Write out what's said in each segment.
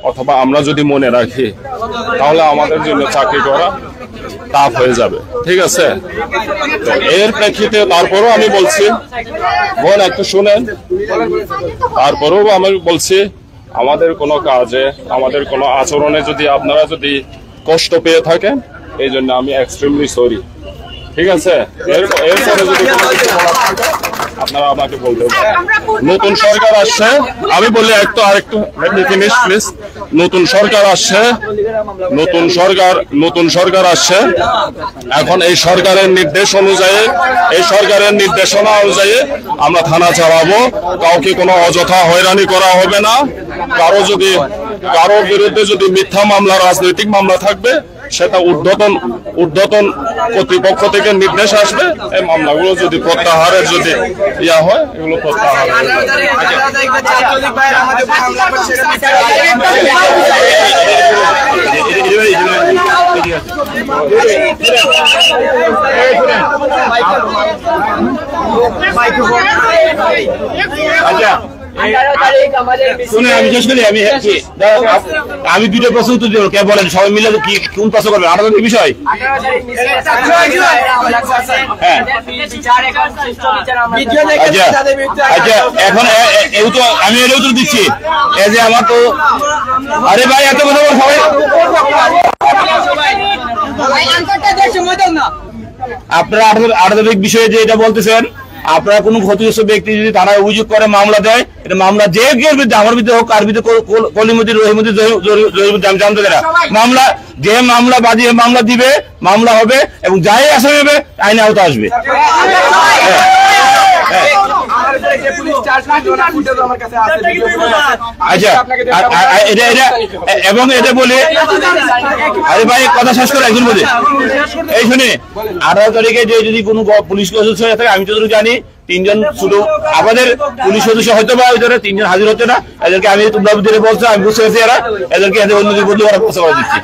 অথবা আমরা যদি মনে রাখি তাহলে আমাদের জন্য চাকরি করা টাফ হয়ে যাবে। ঠিক আছে, তো এর প্রেক্ষিতে তারপরেও আমি বলছি, বোন একটু শুনেন, তারপরেও আমি বলছি আমাদের কোনো কাজে, আমাদের কোনো আচরণে যদি আপনারা যদি কষ্ট পেয়ে থাকেন, এই জন্য আমি এক্সট্রিমলি সরি। ঠিক আছে, এরপরে যদি আপনারা আমাকে বলতে পারেন। নতুন সরকার আসছে, আমি বলি আরেকটু প্লিজ। নতুন সরকার আসছে, নতুন সরকার আসছে। এখন এই সরকারের নির্দেশ অনুযায়ী, এই সরকারের নির্দেশনা অনুযায়ী আমরা থানা চালাবো। কাউকে কোনো অযথা হয়রানি করা হবে না। কারো বিরুদ্ধে যদি মিথ্যা মামলা, রাজনৈতিক মামলা থাকবে, সেটা ঊর্ধ্বতন কর্তৃপক্ষ থেকে নির্দেশ আসবে। এই মামলাগুলো যদি প্রত্যাহারের যদি ইয়া হয়, এগুলো প্রত্যাহার আমি দুটো প্রশ্ন উত্তর দেবো, কে বলেন সবাই মিলে কি কোন প্রশ্ন করবেন? 18 তারিখ বিষয়। আচ্ছা, এখন আমি এর উত্তর দিচ্ছি। এই যে আমার তো, আরে ভাই এত কথা বল সবাই। আপনারা 18 তারিখ বিষয়ে যে এটা বলতেছেন, আপনারা কোন ক্ষতিগ্রস্ত ব্যক্তি যদি থানায় অভিযোগ করে, মামলা দেয়, এটা মামলা যে বিরুদ্ধে, আমার বিরুদ্ধে হোক, কার বিরুদ্ধে, কলিমুদ্দিন, রহিমুদ্দিন, আমি জানতে চাই না, মামলা যে মামলা বাদী মামলা দিবে, মামলা হবে এবং যাই আসামি হবে আইনে আওতা আসবে। আচ্ছা, এবং এটা বলে, আরে ভাই কথা শেষ করে একজন বলে, এই শুনে 18 তারিখে যে যদি কোনো পুলিশ সদস্য হয়ে থাকে, আমি যতটুকু জানি 3 জন শুধু আমাদের পুলিশ সদস্য হয়তো বা 3 জন হাজির হচ্ছে না। এদেরকে আমি তোমরা বলছো, আমি বুঝতে পারছি, এদেরকে অন্যদের বদলি করার ব্যবস্থা করে দিচ্ছি।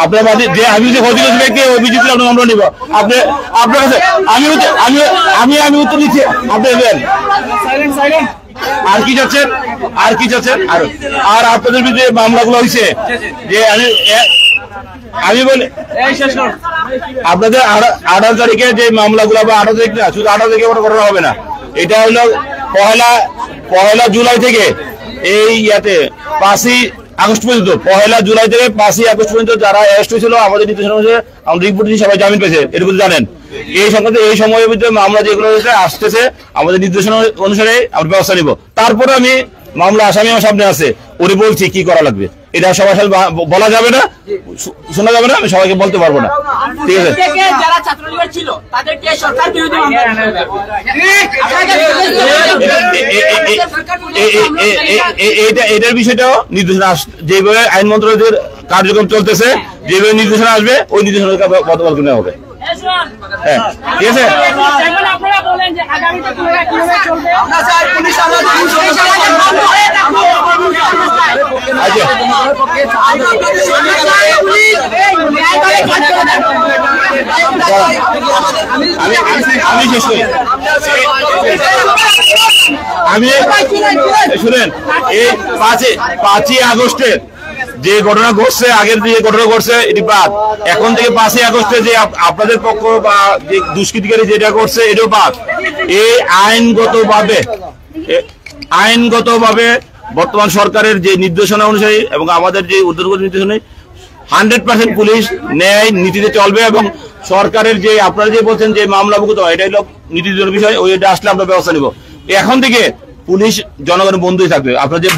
আপনার যে আমি যে ক্ষতিগ্রস্ত ব্যক্তি অভিযোগ আমরা নিব আপনার কাছে। আমি উত্তর দিচ্ছি, আপনি দেবেন। আর কি যাচ্ছেন, আর আপনাদের বিরুদ্ধে মামলাগুলো হয়েছে যে আমি বলি, আপনাদের 18 তারিখে যে মামলাগুলো, বা 18 তারিখ না, শুধু 18 তারিখে করা হবে না। এটা হলো পহেলা জুলাই থেকে এই 5ই আগস্ট পর্যন্ত, 1 জুলাই থেকে 5ই আগস্ট পর্যন্ত যারা অ্যারেস্ট হয়েছিল, আমাদের নির্দেশনা অনুযায়ী আমাদের রিপোর্ট দিয়ে সবাই জামিন পেয়েছে। এটুকু জানেন। এই সংক্রান্ত এই সময়ের ভিতরে মামলা যেগুলো আসতেছে, আমাদের নির্দেশনা অনুসারে আমরা ব্যবস্থা নিব। তারপরে আমি মামলা আসামি আমার সামনে আছে, ওরে বলছি কি করা লাগবে। এটা সবার সাথে বলা যাবে না, শোনা যাবে না, আমি সবাইকে বলতে পারবো না। ঠিক আছে, এটার বিষয়টাও নির্দেশনা যেভাবে আইন মন্ত্রণালয়ের কার্যক্রম চলতেছে, যেভাবে নির্দেশনা আসবে, ওই নির্দেশনা বদল করে নেওয়া হবে। হ্যাঁ, ঠিক আছে। আমি শেষ করি। শুনেন, এই 5ই আগস্টের যে ঘটনা ঘটছে, আগের যে ঘটনা ঘটছে, এটি বাদ। এখন থেকে 5ই আগস্টে যে আপনাদের পক্ষ বা যে দুষ্কৃতিকারী যেটা করছে, এটাও বাদ। এই আইনগতভাবে বর্তমান সরকারের যে নির্দেশনা অনুযায়ী এবং আমাদের যে ঊর্ধ্বতন নির্দেশনা, 100% পুলিশ ন্যায় নীতিতে চলবে। এবং সরকারের যে আপনারা যে বলছেন যে মামলা ভুক্ত, এটাই হলো নীতির বিষয়, ওইটা আসলে আমরা ব্যবস্থা নিব। এখন থেকে পুলিশ জনগণের বন্ধুই থাকবে। আপনার যে